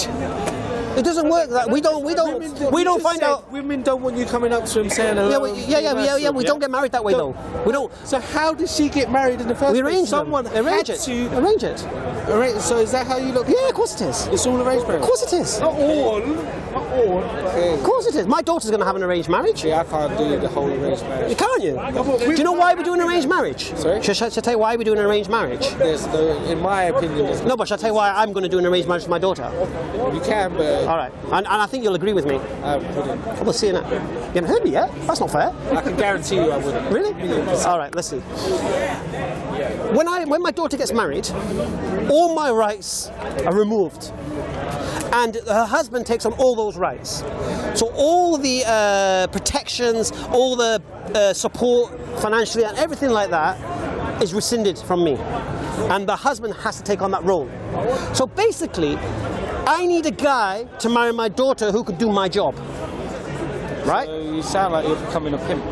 S1: It doesn't work that we don't find out.
S2: Women don't want you coming up to them saying hello.
S1: Yeah. We don't get married that way though. We don't.
S2: So how did she get married in the first place?
S1: We arrange
S2: Someone
S1: arrange it. Arrange it.
S2: So is that how you look?
S1: Yeah, of course it is.
S2: It's all arranged marriage.
S1: Of course it is.
S4: Not all. Okay.
S1: Of course it is. My daughter's going to have an arranged marriage.
S2: Yeah, I can't do the whole arranged marriage.
S1: Can't you? Do you know why we do an arranged marriage?
S2: Sorry?
S1: Shall I tell you why we do an arranged marriage?
S2: In my opinion,
S1: no, but shall I tell you why I'm going to do an arranged marriage with my daughter?
S2: You can, but...
S1: All right. And I think you'll agree with me.
S2: I wouldn't.
S1: We'll see you now. You haven't heard me yet? That's not fair.
S2: I can guarantee you I wouldn't.
S1: Really? All right, let's see. When my daughter gets married, all my rights are removed. And her husband takes on all those rights. So all the protections, all the support financially and everything like that is rescinded from me. And the husband has to take on that role. So basically, I need a guy to marry my daughter who could do my job. Right?
S2: So you sound like you're becoming a pimp.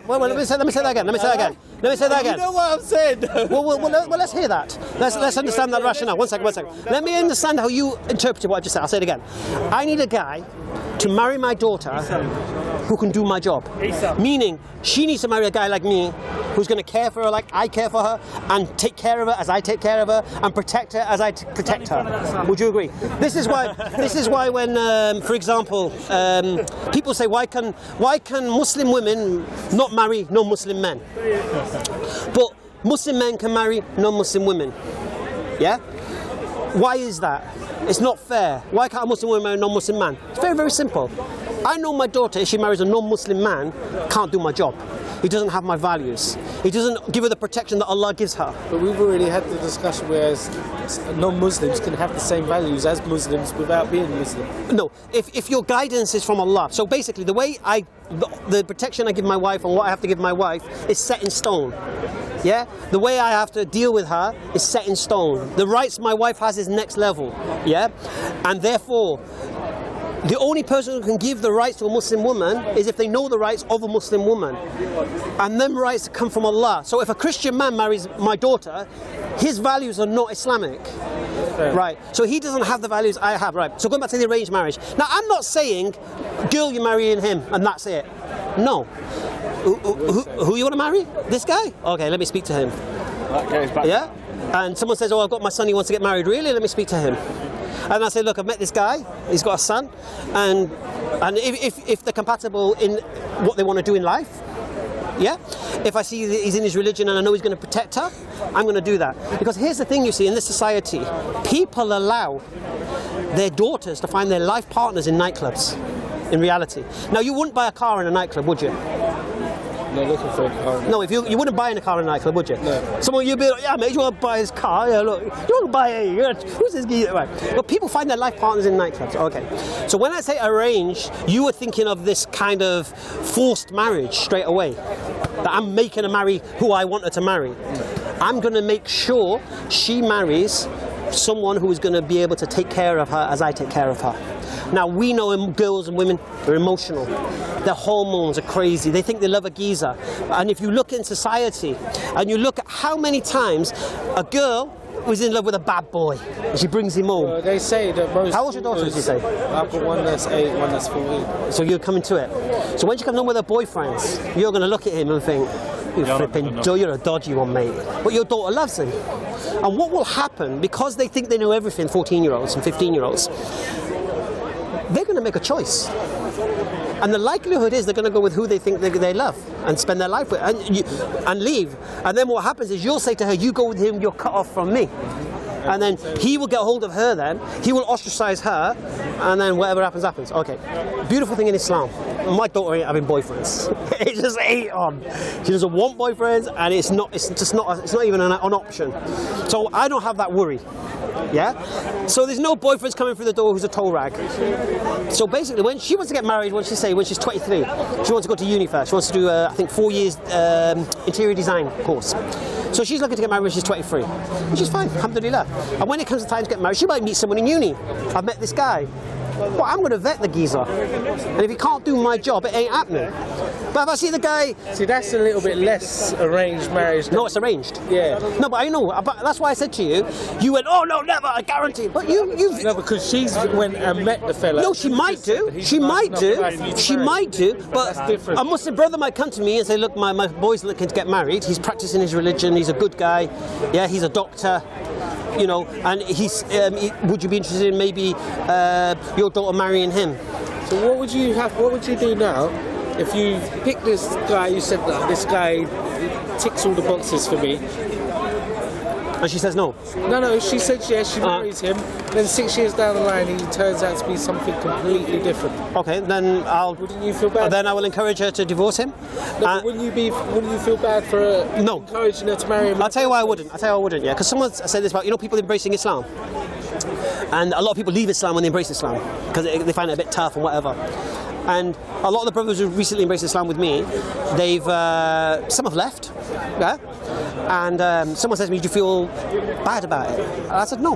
S1: Well, let me say that again.
S2: You know what I'm saying?
S1: Well, let's hear that. Let's understand that rationale. One second. Let me understand how you interpreted what I just said. I'll say it again. I need a guy to marry my daughter who can do my job. Meaning, she needs to marry a guy like me who's going to care for her like I care for her, and take care of her as I take care of her, and protect her as I protect her. Would you agree? This is why when, for example, people say, why can Muslim women not marry non-Muslim men? But Muslim men can marry non-Muslim women. Yeah? Why is that? It's not fair. Why can't a Muslim woman marry a non-Muslim man? It's very, very simple. I know my daughter, if she marries a non-Muslim man, can't do my job. He doesn't have my values. He doesn't give her the protection that Allah gives her.
S2: But we've already had the discussion where non-Muslims can have the same values as Muslims without being Muslim.
S1: No, if your guidance is from Allah. So basically the way the protection I give my wife and what I have to give my wife is set in stone. Yeah? The way I have to deal with her is set in stone. The rights my wife has is next level. Yeah? And therefore, the only person who can give the rights to a Muslim woman is if they know the rights of a Muslim woman. And them rights come from Allah. So if a Christian man marries my daughter, his values are not Islamic. Right. So he doesn't have the values I have. Right. So going back to the arranged marriage. Now I'm not saying, girl, you're marrying him and that's it. No. Who you want to marry? This guy? Okay, let me speak to him. Yeah? And someone says, oh, I've got my son, he wants to get married. Really? Let me speak to him. And I say, look, I've met this guy, he's got a son, and if they're compatible in what they want to do in life, yeah? If I see that he's in his religion and I know he's going to protect her, I'm going to do that. Because here's the thing you see, in this society, people allow their daughters to find their life partners in nightclubs, in reality. Now, you wouldn't buy a car in a nightclub, would you?
S2: No, looking for a car.
S1: No, if you wouldn't buy in a car in a nightclub, would you?
S2: No.
S1: Someone you'd be like, yeah, mate, you want to buy his car? Yeah, look, you want to buy it? Who's this guy? Right. But people find their life partners in nightclubs. Okay. So when I say arranged, you were thinking of this kind of forced marriage straight away. That I'm making her marry who I want her to marry. I'm going to make sure she marries someone who is going to be able to take care of her as I take care of her. Now, we know girls and women are emotional. Their hormones are crazy. They think they love a geezer. And if you look in society and you look at how many times a girl was in love with a bad boy and she brings him home.
S2: They say that most...
S1: How old's your daughter, did you say?
S2: I've got one that's 8, one that's 14.
S1: So you're coming to it. So when she comes home with her boyfriends, you're going to look at him and think, you're a dodgy one, mate. But your daughter loves him. And what will happen, because they think they know everything, 14-year-olds and 15-year-olds, they're going to make a choice. And the likelihood is they're going to go with who they think they love and spend their life with and leave. And then what happens is you'll say to her, you go with him, you're cut off from me. And then he will get hold of her then, he will ostracize her, and then whatever happens, happens. Okay. Beautiful thing in Islam. My daughter ain't having boyfriends. It just ain't on. She doesn't want boyfriends, and it's not even an option. So I don't have that worry. Yeah? So there's no boyfriends coming through the door who's a toe rag. So basically, when she wants to get married, when she's 23, she wants to go to uni first. She wants to do, I think, 4 years interior design course. So she's looking to get married when she's 23, which is fine, alhamdulillah. And when it comes to time to get married, she might meet someone in uni. I've met this guy. Well, I'm going to vet the geezer. And if he can't do my job, it ain't happening. But if I see the guy...
S2: See, that's a little bit less arranged marriage.
S1: No, it's arranged.
S2: Yeah.
S1: No, but I know. But that's why I said to you, you went, oh, no, never, I guarantee. But you've...
S2: No, because she's went and met the fella.
S1: No, she might do. She might do. She might do. But
S2: that's different.
S1: A Muslim brother might come to me and say, look, my boy's looking to get married. He's practicing his religion. He's a good guy. Yeah, he's a doctor. You know, and would you be interested in maybe your daughter marrying him?
S2: So what would you do now if you pick this guy, you said that this guy ticks all the boxes for me?
S1: And she says no.
S2: No, she said yes, she marries him. Then 6 years down the line, he turns out to be something completely different.
S1: Okay, then
S2: Wouldn't you feel bad?
S1: Then I will encourage her to divorce him.
S2: No, wouldn't you feel bad for encouraging her to marry him?
S1: I'll tell you why I wouldn't. Yeah, because someone said this about people embracing Islam, and a lot of people leave Islam when they embrace Islam because they find it a bit tough and whatever. And a lot of the brothers who recently embraced Islam with me, some have left, yeah. And someone says to me, "Do you feel bad about it?" And I said, "No,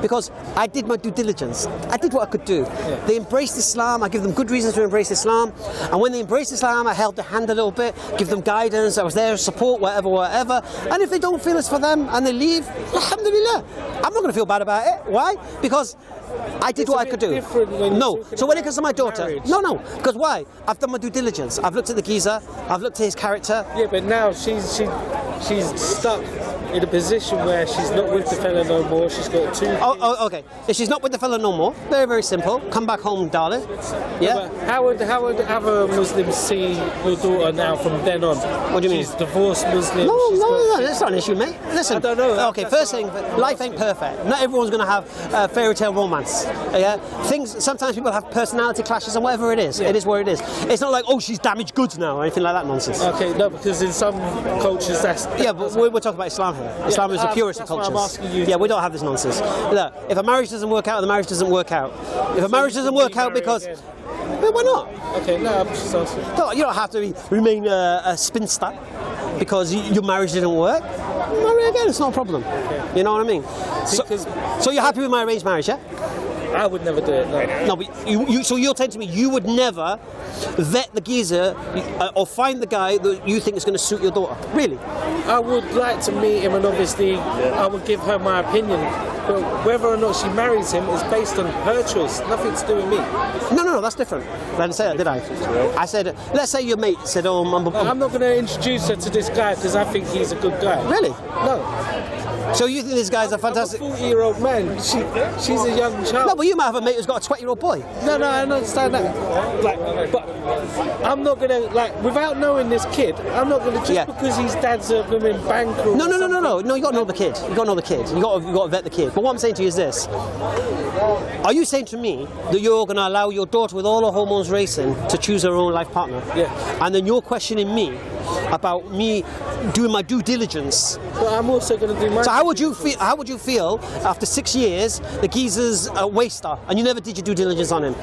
S1: because I did my due diligence. I did what I could do." Yeah. They embraced Islam. I give them good reasons to embrace Islam. And when they embraced Islam, I held their hand a little bit, give them guidance. I was there, support, whatever. And if they don't feel it's for them and they leave, alhamdulillah, I'm not going to feel bad about it. Why? Because I did what I could do. No. So when it comes to my daughter, no. Because why? I've done my due diligence. I've looked at the geezer. I've looked at his character.
S2: Yeah, but now she's stuck in a position where she's not with the fella no more. She's got two.
S1: Oh, okay. If she's not with the fella no more, very, very simple. Come back home, darling. Yeah.
S2: But how would other Muslims see your daughter now from then on?
S1: What do you mean?
S2: She's divorced Muslim.
S1: No, that's not an issue, mate. Listen.
S2: I don't know.
S1: Okay, first thing, life ain't perfect. Not everyone's going to have fairy tale romance. Yeah. Sometimes people have personality clashes and whatever it is. It is what it is. It's not like, oh, she's damaged goods now or anything like that nonsense.
S2: Okay, no, because in some cultures that's.
S1: Yeah, but we're talking about Islam here. Islam is the purest of cultures. Yeah, we don't have this nonsense. Look, if a marriage doesn't work out, the marriage doesn't work out. If a marriage doesn't work out because... Well, why not?
S2: Okay, no, I'm just asking.
S1: You don't have to remain a spinster because your marriage didn't work. Marry again, it's not a problem. Okay. You know what I mean? So you're happy with my arranged marriage, yeah?
S2: I would never do it, no.
S1: No, but so you're telling me you would never vet the geezer or find the guy that you think is going to suit your daughter? Really?
S2: I would like to meet him and obviously I would give her my opinion. But whether or not she marries him is based on her choice, nothing to do with me.
S1: No, that's different. I didn't say that, did I? I said, let's say your mate said, oh,
S2: I'm not going to introduce her to this guy because I think he's a good guy.
S1: Really?
S2: No.
S1: So you think this guy's a fantastic...
S2: I'm a 40-year-old man. She's a young child.
S1: No, but you might have a mate who's got a 20-year-old boy.
S2: No, I understand that. But I'm not going to, without knowing this kid, I'm not going to, just because his dad's a women banker.
S1: No, you got to know the kid. You got to know the kid. You got to vet the kid. But what I'm saying to you is this. Are you saying to me that you're going to allow your daughter with all her hormones racing to choose her own life partner?
S2: Yeah.
S1: And then you're questioning me about me doing my due diligence.
S2: But I'm also going to do my.
S1: So how would you feel after 6 years the geezer's a waster and you never did your due diligence on him?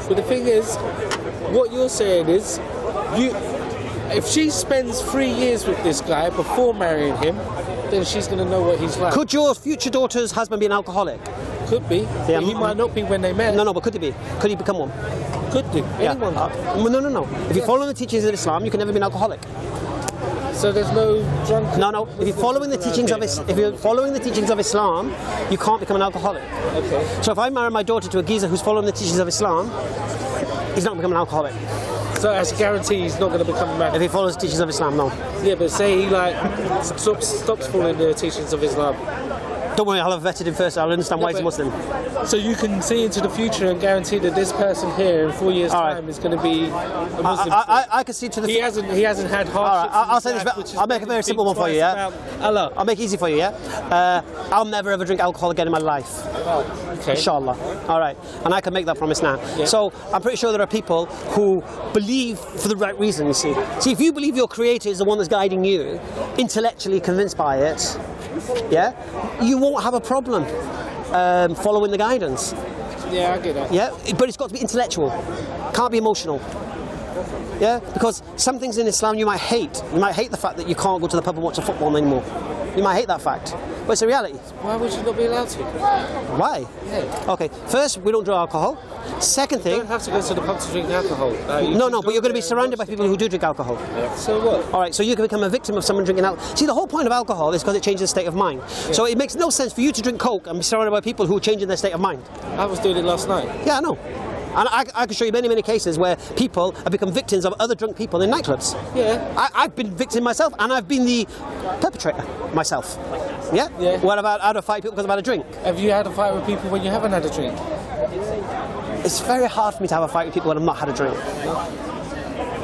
S2: But the thing is, what you're saying is, if she spends 3 years with this guy before marrying him, then she's going to know what he's like.
S1: Could your future daughter's husband be an alcoholic?
S2: Could be. Yeah, he might not be when they met.
S1: No, but could he be? Could he become one?
S2: Could do. Anyone.
S1: No. If you follow the teachings of Islam, you can never be an alcoholic.
S2: So there's no drunk.
S1: No. If you're following the teachings of Islam, you can't become an alcoholic.
S2: Okay.
S1: So if I marry my daughter to a geezer who's following the teachings of Islam, he's not going to become an alcoholic.
S2: So that's a guarantee he's not going to become a man.
S1: If he follows the teachings of Islam, no.
S2: Yeah, but say he stops following the teachings of Islam.
S1: Don't worry, I'll have vetted him first. I'll understand why he's a Muslim.
S2: So you can see into the future and guarantee that this person here in 4 years' time is going to be a Muslim.
S1: I can see to the.
S2: He hasn't had hardships.
S1: I'll say this. I'll make a very simple one for you. Yeah.
S2: Allah.
S1: I'll make it easy for you. Yeah. I'll never ever drink alcohol again in my life.
S2: Oh, okay.
S1: Inshallah. All right. And I can make that promise now.
S2: Yeah.
S1: So I'm pretty sure there are people who believe for the right reason. You see. See, if you believe your Creator is the one that's guiding you, intellectually convinced by it. Yeah, you won't have a problem following the guidance.
S2: Yeah, I get that.
S1: Yeah, but it's got to be intellectual. Can't be emotional. Yeah, because some things in Islam you might hate. You might hate the fact that you can't go to the pub and watch a football anymore. You might hate that fact, but it's a reality.
S2: Why would you not be allowed to?
S1: Why?
S2: Yeah.
S1: Okay, first, we don't drink alcohol. Second thing...
S2: You don't have to go to the pub to drink alcohol.
S1: No, but you're going to be surrounded by people who do drink alcohol.
S2: Yeah. So what?
S1: All right, so you can become a victim of someone drinking alcohol. See, the whole point of alcohol is because it changes the state of mind. Yeah. So it makes no sense for you to drink Coke and be surrounded by people who are changing their state of mind.
S2: I was doing it last night.
S1: Yeah, I know. And I can show you many cases where people have become victims of other drunk people in nightclubs.
S2: Yeah.
S1: I've been victim myself, and I've been the perpetrator myself. Yeah?
S2: Yeah.
S1: What about out of fight people because I've had a drink?
S2: Have you had a fight with people when you haven't had a drink?
S1: It's very hard for me to have a fight with people when I've not had a drink.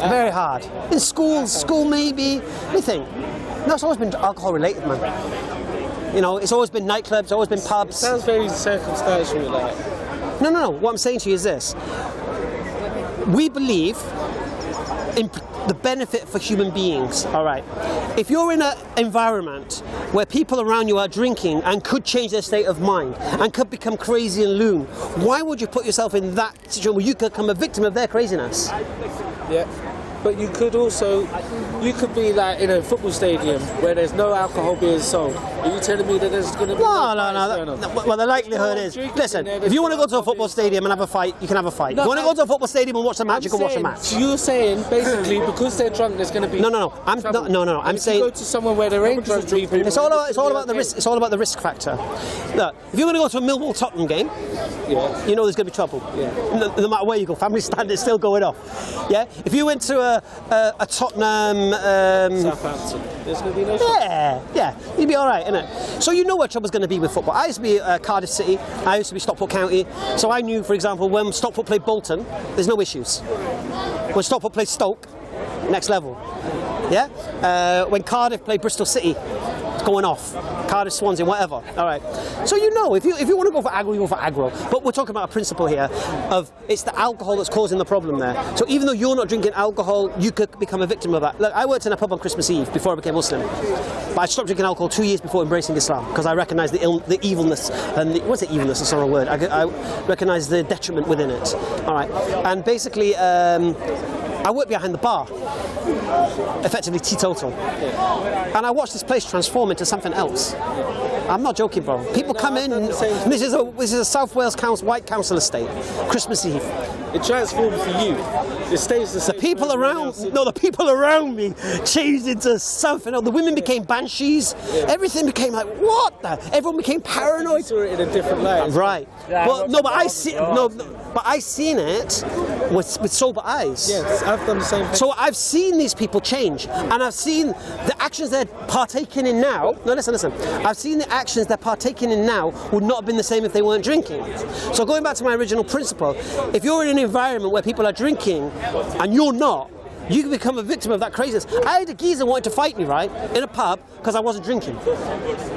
S1: Very hard. In school maybe. What do you think? No, it's always been alcohol related, man. You know, it's always been nightclubs, always been pubs.
S2: It sounds very circumstantial, like.
S1: No. What I'm saying to you is this. We believe in the benefit for human beings, all right? If you're in an environment where people around you are drinking and could change their state of mind and could become crazy and loon, why would you put yourself in that situation where you could become a victim of their craziness?
S2: Yeah. But you could be like in a football stadium where there's no alcohol being sold. Are you telling me that there's going to be
S1: No. Well, the likelihood is, listen, if you want to go to a football stadium and have a fight, you can have a fight. If you want to go to a football stadium and watch a match, you can watch a match.
S2: You're saying basically because they're drunk, there's going to be
S1: No. I'm saying
S2: go to somewhere where there ain't drunk people.
S1: It's all about the risk. It's all about the risk factor. Look, if you're going to go to a Millwall Tottenham game, you know there's going to be trouble. No matter where you go, family stand is still going off. Yeah. If you went to a Tottenham,
S2: Southampton, there's going to be no trouble.
S1: Yeah, you'd be all right, innit? So you know where trouble's going to be with football. I used to be Cardiff City. I used to be Stockport County. So I knew, for example, when Stockport played Bolton, there's no issues. When Stockport played Stoke, next level. Yeah. When Cardiff played Bristol City, it's going off. Cardiff, Swansea, whatever. All right. So you know, if you want to go for aggro, you go for aggro. But we're talking about a principle here of it's the alcohol that's causing the problem there. So even though you're not drinking alcohol, you could become a victim of that. Look, I worked in a pub on Christmas Eve before I became Muslim. But I stopped drinking alcohol 2 years before embracing Islam because I recognised the evilness and what's the evilness? That's not a word. I recognised the detriment within it. All right. And basically, I worked behind the bar, effectively teetotal. And I watched this place transform into something else. I'm not joking, bro. People come in, and this is a South Wales White Council estate, Christmas Eve.
S2: It transformed for you. It stays the same.
S1: The people around me changed into something else. The women became banshees. Everything became like, what the? Everyone became paranoid.
S2: You saw it in a different light.
S1: Right. But I seen it with sober eyes.
S2: Yes, I've done the same thing.
S1: So I've seen these people change, and I've seen the actions they're partaking in now. No, listen. I've seen the actions they're partaking in now would not have been the same if they weren't drinking. So going back to my original principle, if you're in an environment where people are drinking and you're not, you can become a victim of that craziness. I had a geezer wanting to fight me, right, in a pub because I wasn't drinking. You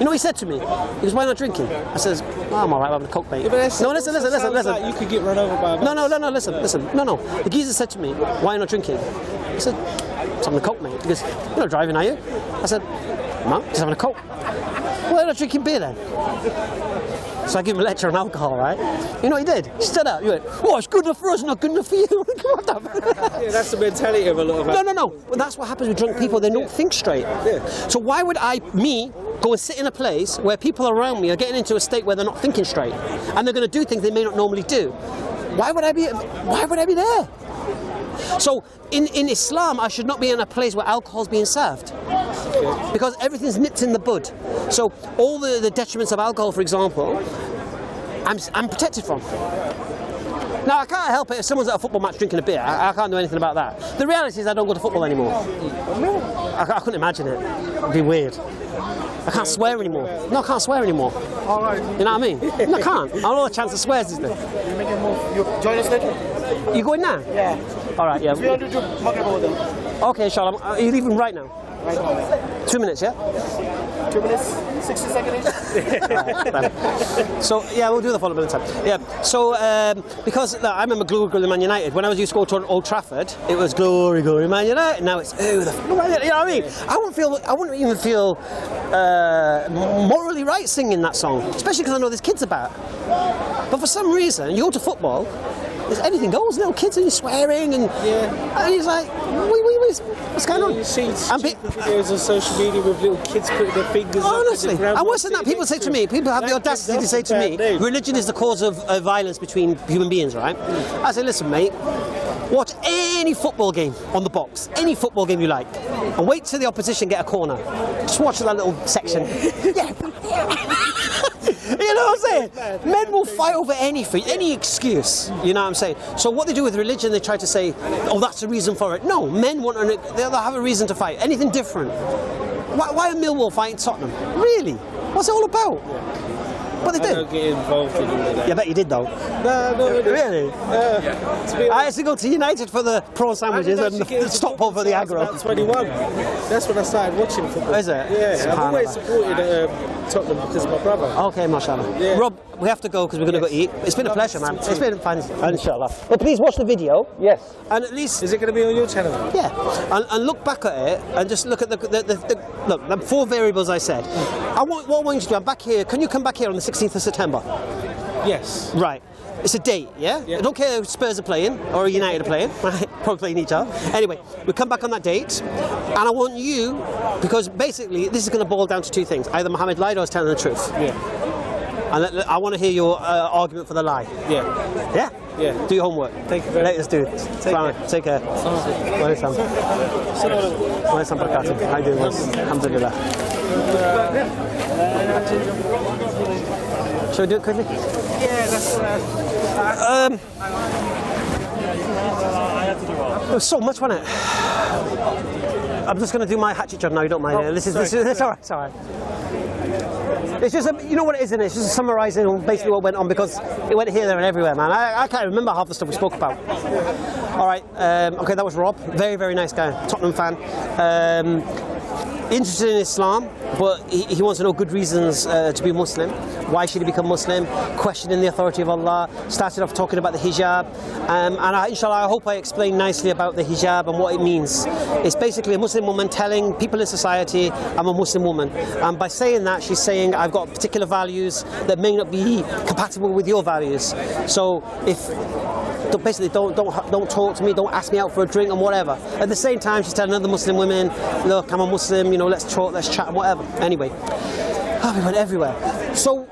S1: know what he said to me? He goes, "Why not drinking?" I says, "Oh, I'm all right, I'm having a coke, mate." No, listen.
S2: Like you could get run over by a bus.
S1: No, listen. No. The geezer said to me, "Why are you not drinking?" I said, "I'm having a coke, mate." He goes, "You're not driving, are you?" I said, "No, just having a coke." "Why are you not drinking beer then?" So I give him a lecture on alcohol, right? You know what he did? He stood up. He went, "Oh, it's good enough for us, not good enough for you." What the?
S2: Yeah, that's the mentality of a lot of.
S1: No. But that's what happens with drunk people. They don't think straight.
S2: Yeah.
S1: So why would me go and sit in a place where people around me are getting into a state where they're not thinking straight, and they're going to do things they may not normally do? Why would I be there? So in Islam, I should not be in a place where alcohol's being served. Because everything's nipped in the bud. So all the detriments of alcohol, for example, I'm protected from. Now I can't help it if someone's at a football match drinking a beer. I can't do anything about that. The reality is I don't go to football anymore. I couldn't imagine it. It'd be weird. I can't swear anymore. No, I can't swear anymore.
S4: All right.
S1: You know what I mean? No, I can't. I don't know the chance of swears is there.
S4: You make a move. You join us later?
S1: You going now?
S4: Yeah.
S1: All right, yeah.
S4: 300 to Maghreb over there.
S1: Okay, inshallah. Are you leaving right now?
S4: Right now.
S1: 2 minutes, yeah?
S4: 2 minutes, 60 seconds.
S1: So yeah, we'll do the following time. Yeah. So because I remember glory Man United. When I was used to go to Old Trafford, it was glory Man United. Now it's you know what I mean? I wouldn't even feel morally right singing that song, especially because I know there's kids about. But for some reason, you go to football. There's anything goes, little kids and you're swearing and he's like, what's going on?
S2: You see videos on social media with little kids putting their fingers
S1: honestly,
S2: up in the
S1: and worse than that, people say to me, people have the audacity to say to me, religion is the cause of violence between human beings, right? I say, listen, mate, watch any football game on the box, any football game you like, and wait till the opposition get a corner. Just watch that little section. You know what I'm saying? Men will fight over anything, any excuse. You know what I'm saying? So what they do with religion, they try to say, oh, that's the reason for it. No, men they'll have a reason to fight. Anything different. Why are Millwall fighting Tottenham? Really? What's it all about? What they do?
S2: I don't get involved in all of that.
S1: Yeah, I bet you did though.
S2: No.
S1: Really? I used to go to United for the prawn sandwiches and the Stockport for the aggro.
S2: About 21. That's when I started watching football.
S1: Is it?
S2: Yeah, I've always supported Tottenham because of my brother.
S1: Okay, mashallah.
S2: Yeah.
S1: Rob, we have to go because we're going to go eat. It's been a pleasure, man. It's been fun, inshallah. But please watch the video.
S2: Yes.
S1: And at least...
S2: Is it going to be on your channel?
S1: Yeah. And look back at it and just look at the 4 variables I said. What I want you to do, I'm back here. Can you come back here on the 16th of September?
S2: Yes.
S1: Right. It's a date, yeah? I don't care if Spurs are playing or United are playing. Right? probably playing each other. Anyway, we come back on that date, and I want you, because basically this is going to boil down to two things: either Muhammad lied or is telling the truth.
S2: Yeah.
S1: And I want to hear your argument for the lie.
S2: Yeah.
S1: Yeah?
S2: Yeah.
S1: Do your homework.
S2: Thank you very much.
S1: Let's do it. Take care. Welcome. Welcome. How you doing? Alhamdulillah. Shall we do it quickly?
S2: Yeah, that's
S1: There was so much, wasn't it? I'm just going to do my hatchet job now, you don't mind. This is all right, it's all right. It's just, you know what it is, isn't it? It's just summarising basically what went on, because it went here, there and everywhere, man. I can't remember half the stuff we spoke about. All right, okay, that was Rob. Very, very nice guy, Tottenham fan. Interested in Islam, but he wants to know good reasons to be Muslim. Why should he become Muslim? Questioning the authority of Allah. Started off talking about the hijab, and inshallah, I hope I explain nicely about the hijab and what it means. It's basically a Muslim woman telling people in society, I'm a Muslim woman, and by saying that, she's saying I've got particular values that may not be compatible with your values. So basically, don't talk to me, don't ask me out for a drink and whatever. At the same time, she's telling other Muslim women, look, I'm a Muslim, you know, let's talk, let's chat and whatever. Anyway, we went everywhere. So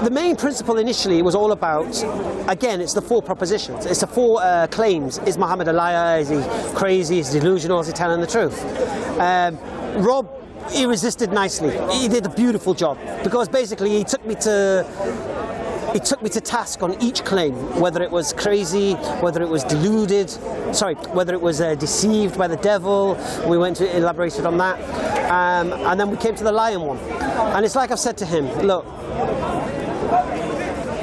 S1: the main principle initially was all about, again, it's the four propositions, it's the four claims. Is Muhammad a liar? Is he crazy? Is he delusional? Is he telling the truth? Rob, he resisted nicely. He did a beautiful job, because basically he took me to task on each claim, whether it was crazy, whether it was whether it was deceived by the devil. We went to elaborated on that, and then we came to the lion one. And it's like I've said to him, look,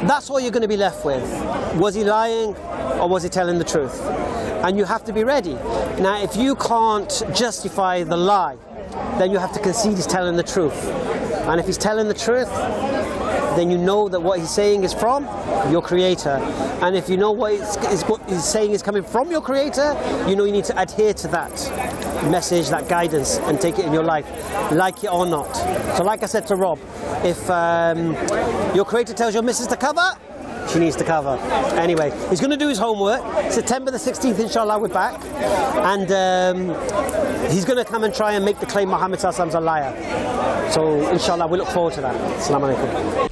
S1: that's all you're going to be left with. Was he lying or was he telling the truth? And you have to be ready. Now, if you can't justify the lie, then you have to concede he's telling the truth. And if he's telling the truth, then you know that what he's saying is from your Creator. And if you know what he's saying is coming from your Creator, you know you need to adhere to that message, that guidance, and take it in your life, like it or not. So like I said to Rob, if your Creator tells your missus to cover, she needs to cover. Anyway, he's going to do his homework. September the 16th, inshallah, we're back. And he's going to come and try and make the claim Muhammad Sallallahu Alaihi Wasallam's a liar. So, inshallah, we look forward to that. Assalamu alaikum.